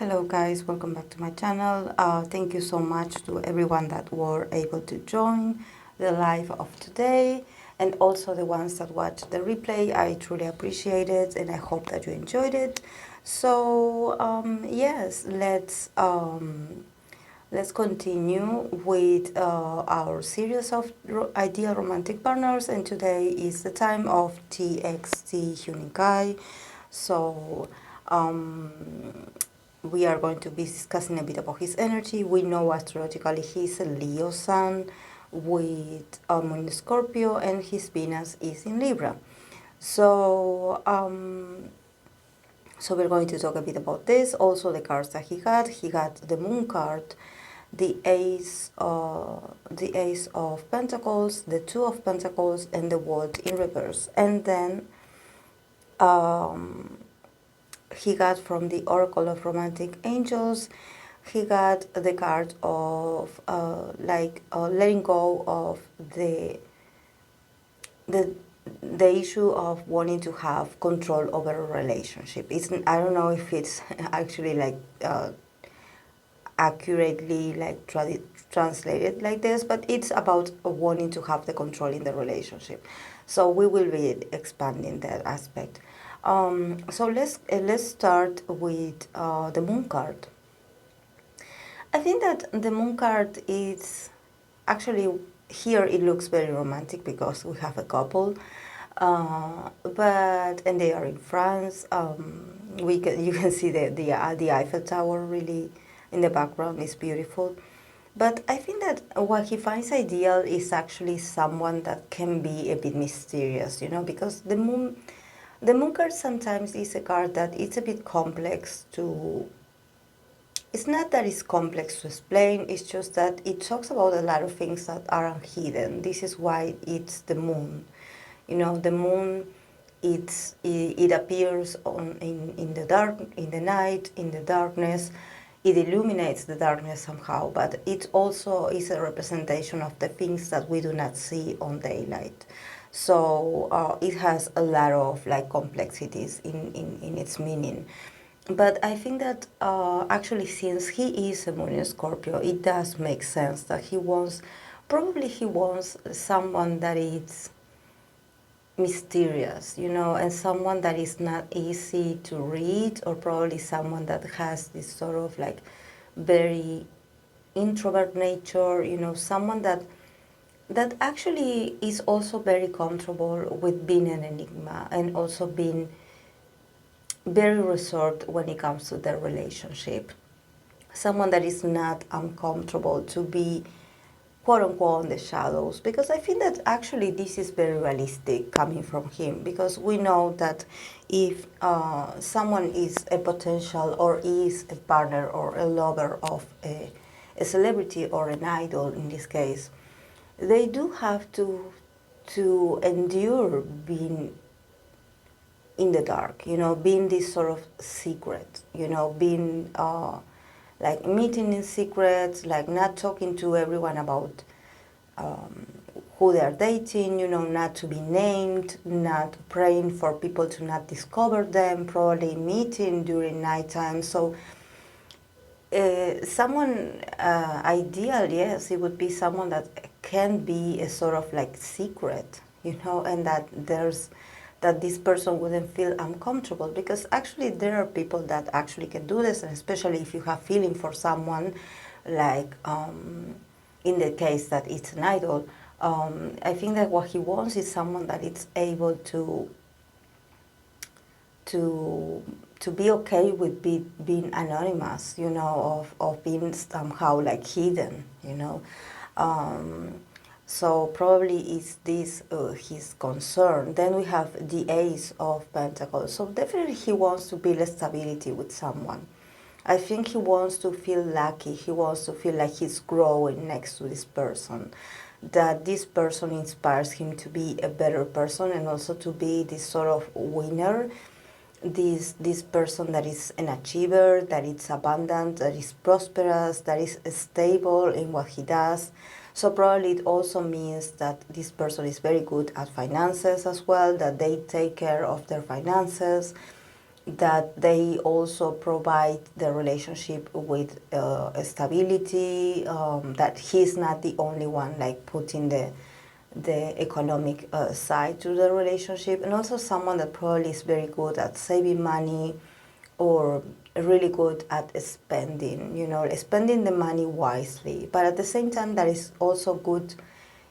Hello guys, welcome back to my channel. Thank you so much to everyone that were able to join the live of today, and also the ones that watched the replay. I truly appreciate it, and I hope that you enjoyed it. So yes, let's continue with our series of ideal romantic partners, and today is the time of TXT Huening. So we are going to be discussing a bit about his energy. We know astrologically he's a Leo sun with Moon in Scorpio, and his Venus is in Libra. So so we're going to talk a bit about this. Also the cards that he got. He got the Moon card, the Ace of Pentacles, the Two of Pentacles, and the World in reverse. And then he got from the Oracle of Romantic Angels, he got the card of letting go of the issue of wanting to have control over a relationship. I don't know if it's actually accurately translated like this, but it's about wanting to have the control in the relationship. So we will be expanding that aspect. So let's start with the Moon card. I think that the Moon card is actually, here it looks very romantic because we have a couple, and they are in France. You can see the Eiffel Tower really in the background is beautiful. But I think that what he finds ideal is actually someone that can be a bit mysterious, because the Moon card sometimes is a card that it's a bit complex to. It's not that it's complex to explain, it's just that it talks about a lot of things that are hidden. This is why it's the Moon. The Moon, it appears in the dark, in the night, in the darkness. It illuminates the darkness somehow, but it also is a representation of the things that we do not see on daylight. So it has a lot of complexities in its meaning. But I think that actually, since he is a Moon in Scorpio, it does make sense that he wants someone that is mysterious, and someone that is not easy to read, or probably someone that has this sort of very introvert nature, someone that actually is also very comfortable with being an enigma, and also being very reserved when it comes to their relationship. Someone that is not uncomfortable to be quote unquote in the shadows, because I think that actually this is very realistic coming from him, because we know that if someone is a potential or is a partner or a lover of a celebrity or an idol in this case, they do have to endure being in the dark, being this sort of secret, being meeting in secret, not talking to everyone about who they are dating, not to be named, not praying for people to not discover them, probably meeting during nighttime. So someone ideal, yes, it would be someone that can be a sort of secret, and that this person wouldn't feel uncomfortable, because actually there are people that actually can do this, and especially if you have feeling for someone, in the case that it's an idol, I think that what he wants is someone that is able to be okay with being anonymous, of being somehow hidden, So probably is this his concern. Then we have the Ace of Pentacles. So definitely he wants to build stability with someone. I think he wants to feel lucky. He wants to feel like he's growing next to this person. That this person inspires him to be a better person, and also to be this sort of winner. This person that is an achiever, that is abundant, that is prosperous, that is stable in what he does. So probably it also means that this person is very good at finances as well, that they take care of their finances. that they also provide the relationship with stability, that he's not the only one like putting the economic side to the relationship, and also someone that probably is very good at saving money or really good at spending, spending the money wisely, but at the same time that is also good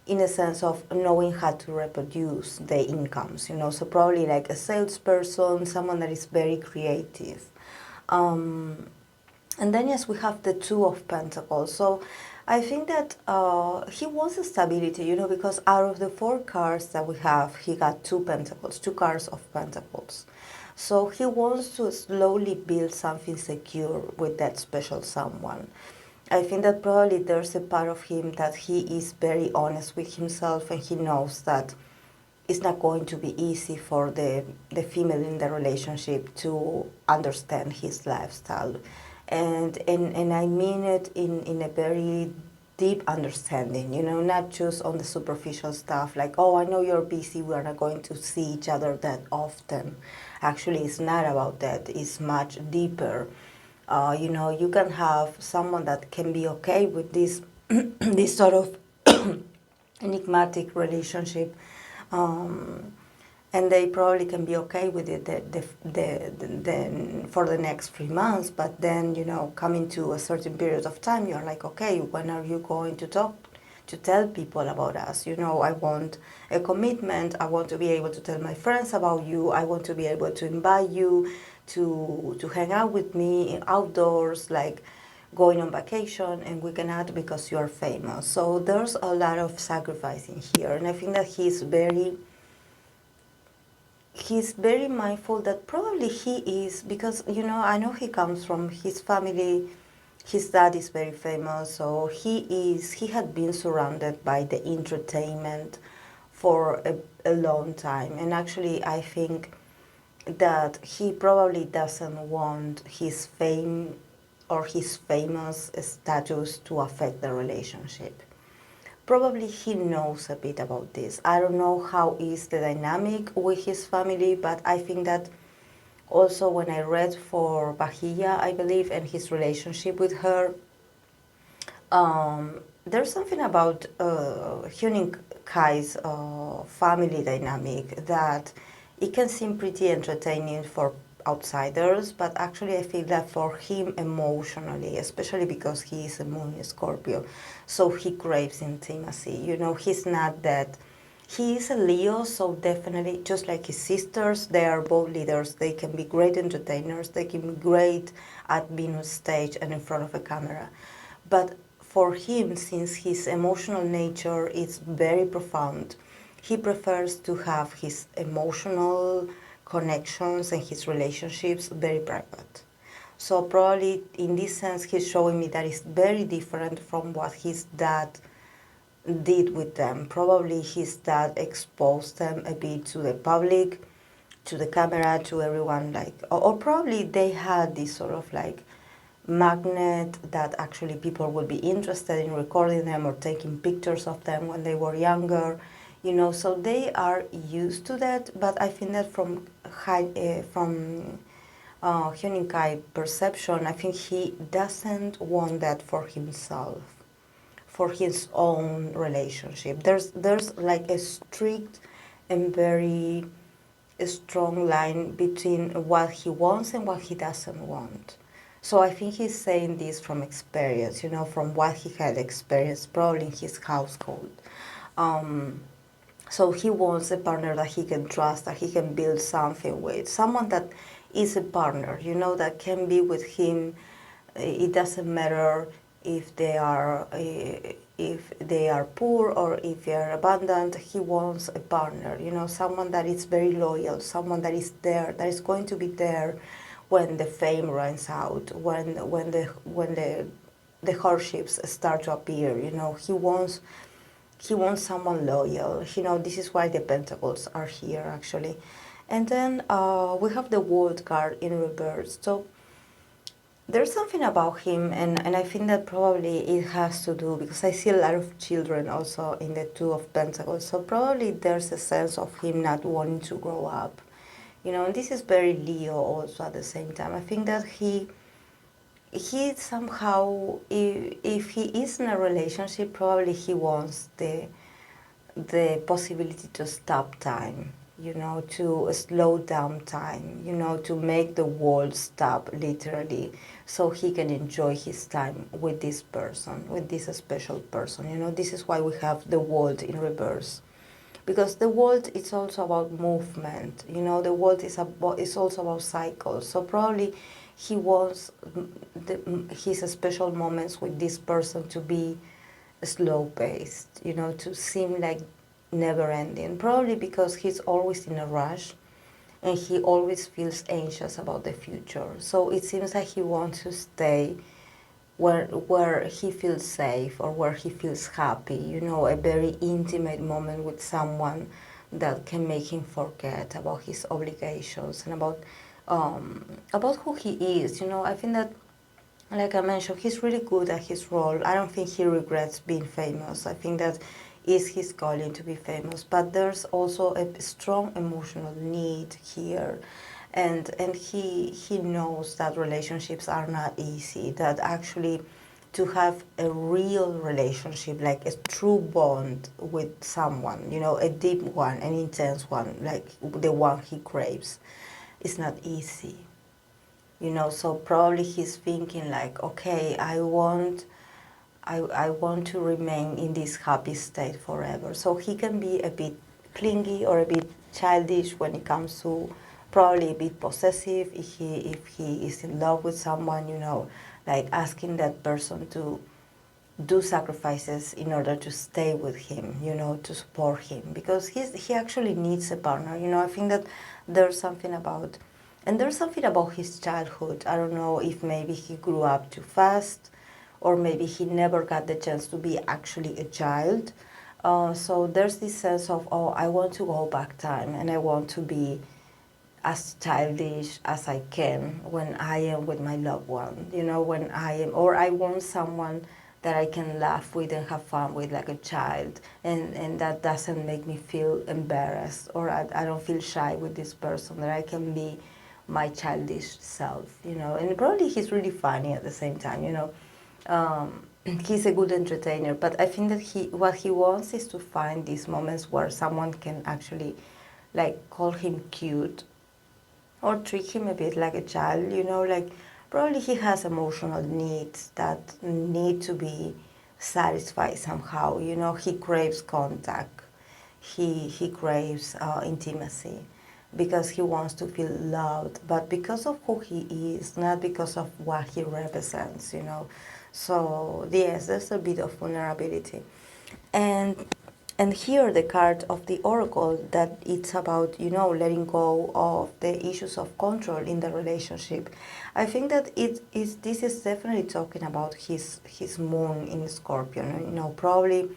in a sense of knowing how to reproduce the incomes, so probably like a salesperson, someone that is very creative. And then, yes, we have the Two of Pentacles. So I think that he wants stability, because out of the 4 cards that we have, he got 2 pentacles, 2 cards of pentacles. So he wants to slowly build something secure with that special someone. I think that probably there's a part of him that he is very honest with himself, and he knows that it's not going to be easy for the female in the relationship to understand his lifestyle. And I mean it in a very deep understanding, not just on the superficial stuff like, oh, I know you're busy, we're not going to see each other that often. Actually, it's not about that, it's much deeper. You can have someone that can be okay with this this sort of enigmatic relationship, and they probably can be okay with it for the next 3 months. But then, coming to a certain period of time, you're like, okay, when are you going to tell people about us? I want a commitment. I want to be able to tell my friends about you. I want to be able to invite you to hang out with me outdoors, like going on vacation, and we cannot because you are famous. So there's a lot of sacrificing here, and I think that he's very mindful that probably he is, because I know he comes from his family. His dad is very famous, so he had been surrounded by the entertainment for a long time, and actually I think that he probably doesn't want his fame or his famous status to affect the relationship. Probably he knows a bit about this. I don't know how is the dynamic with his family, but I think that also when I read for Bahia, I believe, and his relationship with her, there's something about Huening Kai's family dynamic that it can seem pretty entertaining for outsiders, but actually I feel that for him emotionally, especially because he is a moon Scorpio, so he craves intimacy. He's not that. He is a Leo, so definitely, just like his sisters, they are both leaders. They can be great entertainers. They can be great at being on stage and in front of a camera. But for him, since his emotional nature is very profound, he prefers to have his emotional connections and his relationships very private. So probably in this sense, he's showing me that it's very different from what his dad did with them. Probably his dad exposed them a bit to the public, to the camera, to everyone, like, or probably they had this sort of like magnet that actually people would be interested in recording them or taking pictures of them when they were younger, so they are used to that. But I think that from Huening Kai perception, I think he doesn't want that for himself, for his own relationship. There's like a strict and very strong line between what he wants and what he doesn't want. So I think he's saying this from experience, from what he had experienced probably in his household. So he wants a partner that he can trust, that he can build something with, someone that is a partner, that can be with him. It doesn't matter if they are poor or if they are abundant. He wants a partner, someone that is very loyal, someone that is there, that is going to be there when the fame runs out, when the hardships start to appear. He wants someone loyal. This is why the Pentacles are here, actually. And then we have the World card in reverse. So there's something about him, and I think that probably it has to do, because I see a lot of children also in the Two of Pentacles. So probably there's a sense of him not wanting to grow up. You know, and this is very Leo also at the same time. I think that he somehow, if he is in a relationship, probably he wants the possibility to stop time, you know, to slow down time, you know, to make the world stop literally, so he can enjoy his time with this person, with this special person. You know, this is why we have the world in reverse, because the world is also about movement. You know, the world is also about cycles. So probably he wants his special moments with this person to be slow paced, you know, to seem like never ending. Probably because he's always in a rush and he always feels anxious about the future. So it seems like he wants to stay where he feels safe or where he feels happy, you know, a very intimate moment with someone that can make him forget about his obligations and about who he is. You know, I think that, like I mentioned, he's really good at his role. I don't think he regrets being famous. I think that is his calling to be famous. But there's also a strong emotional need here. And he knows that relationships are not easy, that actually to have a real relationship, like a true bond with someone, you know, a deep one, an intense one, like the one he craves, is not easy. You know, so probably he's thinking like, okay, I want to remain in this happy state forever. So he can be a bit clingy or a bit childish when it comes to, probably a bit possessive if he is in love with someone, you know, like asking that person to do sacrifices in order to stay with him, you know, to support him, because he actually needs a partner. You know, I think that there's something about, and there's something about his childhood. I don't know if maybe he grew up too fast, or maybe he never got the chance to be actually a child. So there's this sense of, oh, I want to go back time and I want to be as childish as I can when I am with my loved one, you know, when I am, or I want someone that I can laugh with and have fun with like a child, and that doesn't make me feel embarrassed, or I don't feel shy with this person, that I can be my childish self, you know. And probably he's really funny at the same time, you know. He's a good entertainer, but I think that what he wants is to find these moments where someone can actually like call him cute or treat him a bit like a child, you know, like probably he has emotional needs that need to be satisfied somehow, you know. He craves contact, he craves intimacy, because he wants to feel loved, but because of who he is, not because of what he represents, you know. So yes, there's a bit of vulnerability. And and here the card of the oracle, that it's about, you know, letting go of the issues of control in the relationship. I think that this is definitely talking about his moon in Scorpion. You know, probably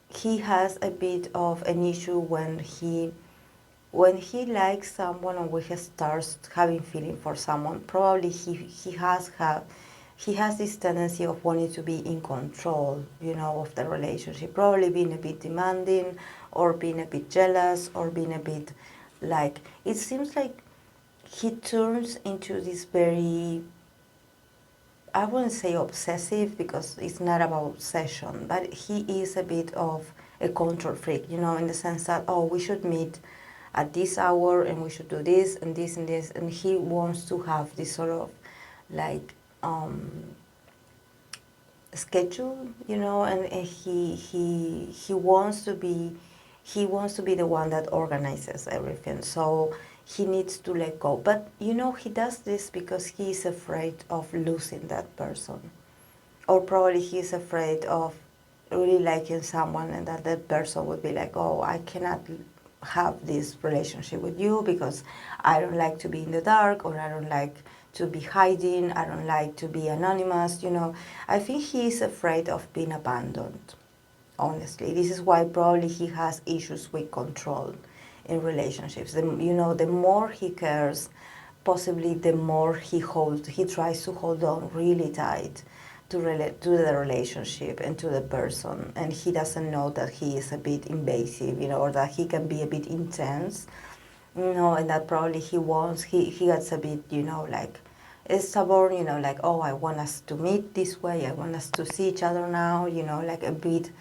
he has a bit of an issue when he likes someone, or when he starts having feeling for someone. Probably he has this tendency of wanting to be in control, you know, of the relationship. Probably being a bit demanding, or being a bit jealous, or being a bit like, it seems like he turns into this very, I wouldn't say obsessive, because it's not about obsession, but he is a bit of a control freak, you know, in the sense that, oh, we should meet at this hour and we should do this and this and this, and he wants to have this sort of like schedule, you know, and he wants to be the one that organizes everything. So he needs to let go. But you know, he does this because he is afraid of losing that person, or probably he's afraid of really liking someone, and that person would be like, oh, I cannot have this relationship with you because I don't like to be in the dark, or I don't like to be hiding, I don't like to be anonymous, you know. I think he is afraid of being abandoned, honestly. This is why probably he has issues with control in relationships. You know, the more he cares, possibly the more he tries to hold on really tight to the relationship and to the person, and he doesn't know that he is a bit invasive, you know, or that he can be a bit intense. and that probably he gets a bit, like stubborn, like, oh, I want us to meet this way, I want us to see each other now, like a bit,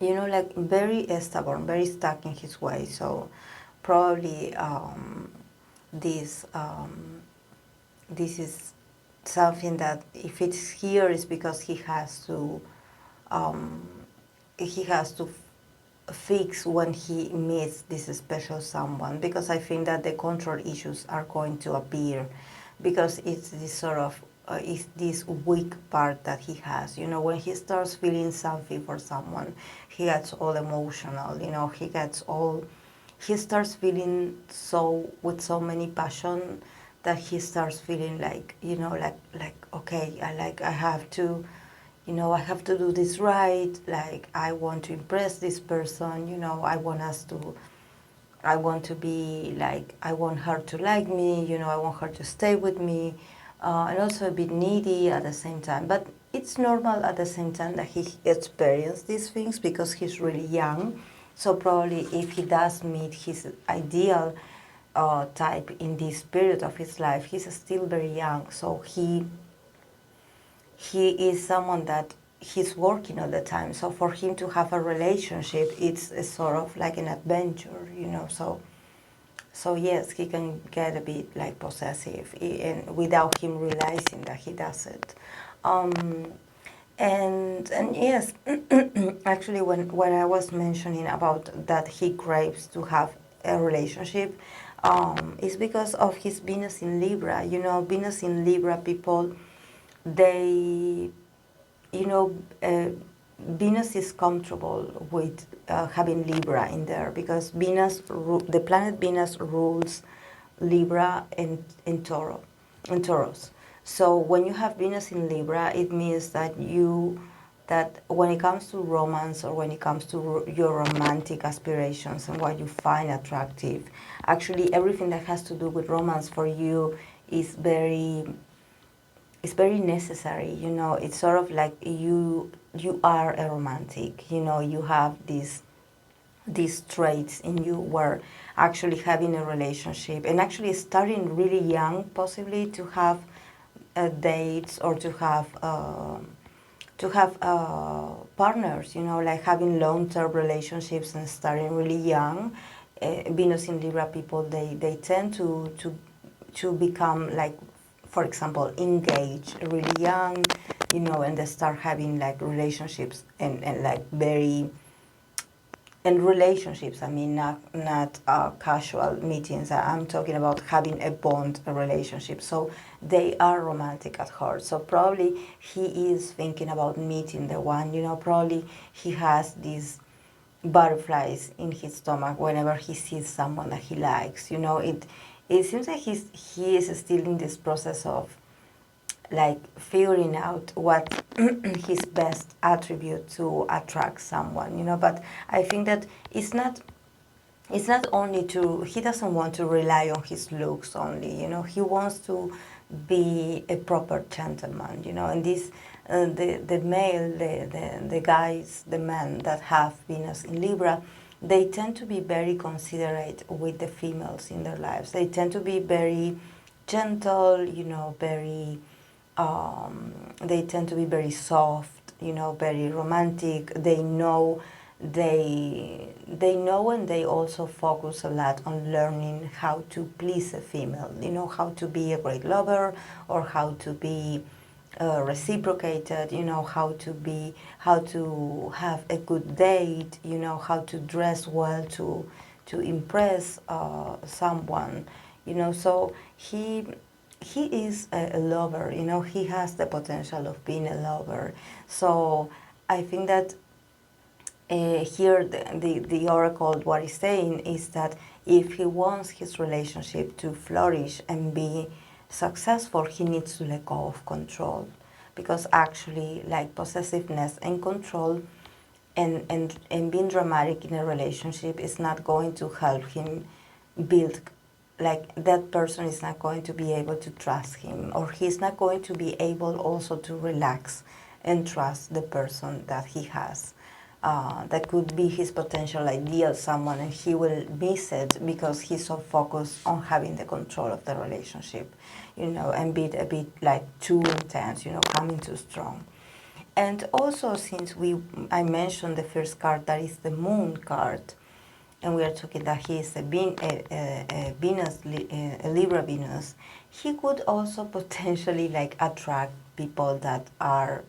like very stubborn, very stuck in his way. So probably this this is something that if it's here is because um, he has to fix when he meets this special someone, because I think that the control issues are going to appear because it's this sort of it's this weak part that he has. When he starts feeling something for someone, he gets all emotional. He starts feeling so with so many passion that he starts feeling like, okay, I have to, I have to do this right. Like, I want to impress this person. I want to be like, I want her to like me. I want her to stay with me, and also a bit needy at the same time. But it's normal at the same time that he experienced these things because he's really young. So probably if he does meet his ideal type in this period of his life, he's still very young. So he is someone that he's working all the time. So for him to have a relationship, it's a sort of like an adventure. So yes, he can get a bit like possessive, and without him realizing that he does it. And yes, actually, when I was mentioning about that he craves to have a relationship, it's because of his Venus in Libra. Venus in Libra people, they, you know, Venus is comfortable with having Libra in there because the planet Venus rules Libra and Taurus. So when you have Venus in Libra, it means that when it comes to romance, or when it comes to your romantic aspirations and what you find attractive, actually everything that has to do with romance for you is very necessary. It's sort of like you are a romantic. You have these traits in you where actually having a relationship and actually starting really young, possibly to have dates, or to have partners, like having long-term relationships and starting really young. Venus in Libra people, they tend to become like, for example, engaged really young, and they start having like relationships and like very, and relationships, I mean, not casual meetings. I'm talking about having a bond, a relationship. So they are romantic at heart. So probably he is thinking about meeting the one. Probably he has these butterflies in his stomach whenever he sees someone that he likes. It seems like he is still in this process of like figuring out what his best attribute to attract someone. But I think that it's not only he doesn't want to rely on his looks only. He wants to be a proper gentleman. And this the male, the guys, the men that have Venus in Libra, they tend to be very considerate with the females in their lives. They tend to be very gentle, very they tend to be very soft, very romantic. They know and they also focus a lot on learning how to please a female, how to be a great lover, or how to be reciprocated, how to have a good date, how to dress well to impress someone, so he is a lover, he has the potential of being a lover. So I think that here the oracle, what is saying is that if he wants his relationship to flourish and be successful, he needs to let go of control, because actually like possessiveness and control and being dramatic in a relationship is not going to help him build, like that person is not going to be able to trust him, or he's not going to be able also to relax and trust the person that he has. that could be his potential ideal someone, and he will miss it because he's so focused on having the control of the relationship, and be a bit like too intense, coming too strong. And also, since I mentioned the first card, that is the Moon card, and we are talking that he is a Venus, a Libra Venus, he could also potentially like attract people that are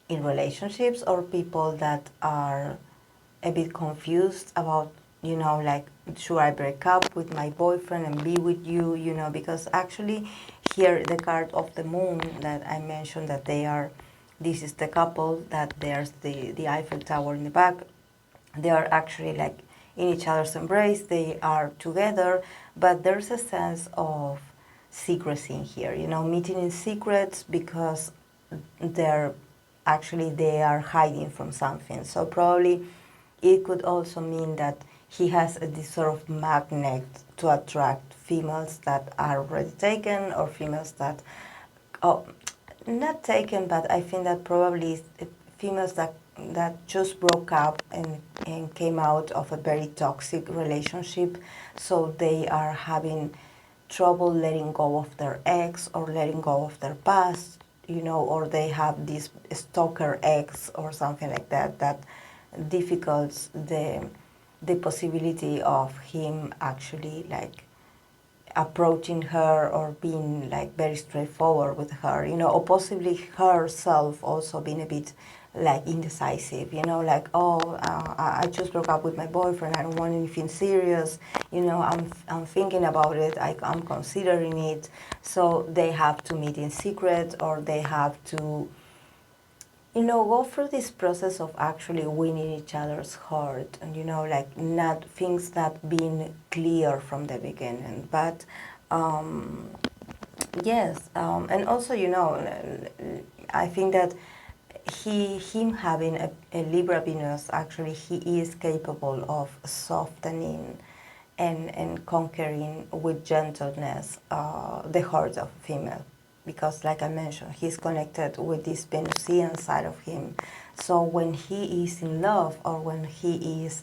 in relationships, or people that are a bit confused about, like, should I break up with my boyfriend and be with you, because actually here the card of the Moon that I mentioned, that this is the couple, that there's the Eiffel Tower in the back. They are actually like in each other's embrace, they are together, but there's a sense of secrecy in here, meeting in secrets, because they are hiding from something. So probably it could also mean that he has this sort of magnet to attract females that are already taken, or females that, not taken, but I think that probably females that just broke up and came out of a very toxic relationship, so they are having trouble letting go of their ex, or letting go of their past, or they have this stalker ex or something like that difficults the possibility of him actually like approaching her, or being like very straightforward with her, or possibly herself also being a bit like indecisive, like, I just broke up with my boyfriend, I don't want anything serious, I'm thinking about it, I'm considering it. So they have to meet in secret, or they have to, go through this process of actually winning each other's heart, and, like, not things not being clear from the beginning. But yes, and also, I think that him having a Libra Venus, actually, he is capable of softening and conquering with gentleness the heart of a female. Because, like I mentioned, he's connected with this Venusian side of him. So when he is in love, or when he is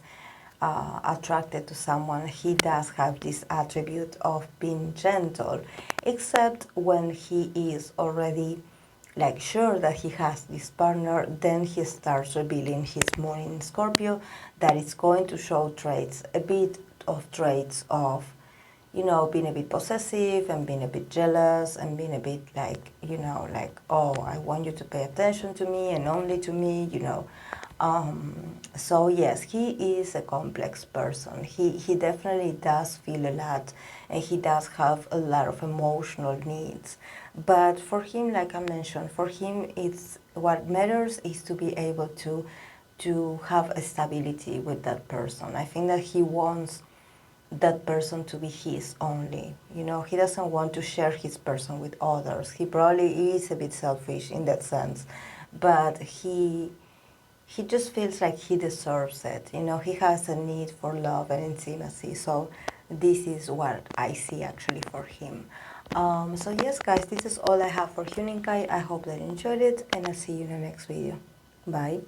attracted to someone, he does have this attribute of being gentle, except when he is already like sure that he has this partner, then he starts revealing his Moon in Scorpio, that is going to show a bit of traits of, being a bit possessive, and being a bit jealous, and being a bit like, like, oh, I want you to pay attention to me and only to me, So yes, he is a complex person. He definitely does feel a lot, and he does have a lot of emotional needs. But for him, like I mentioned, for him, it's what matters is to be able to have a stability with that person. I think that he wants that person to be his only. He doesn't want to share his person with others. He probably is a bit selfish in that sense, but he just feels like he deserves it. He has a need for love and intimacy. So this is what I see actually for him. So yes, guys, this is all I have for Huening. I hope that you enjoyed it, and I'll see you in the next video. Bye.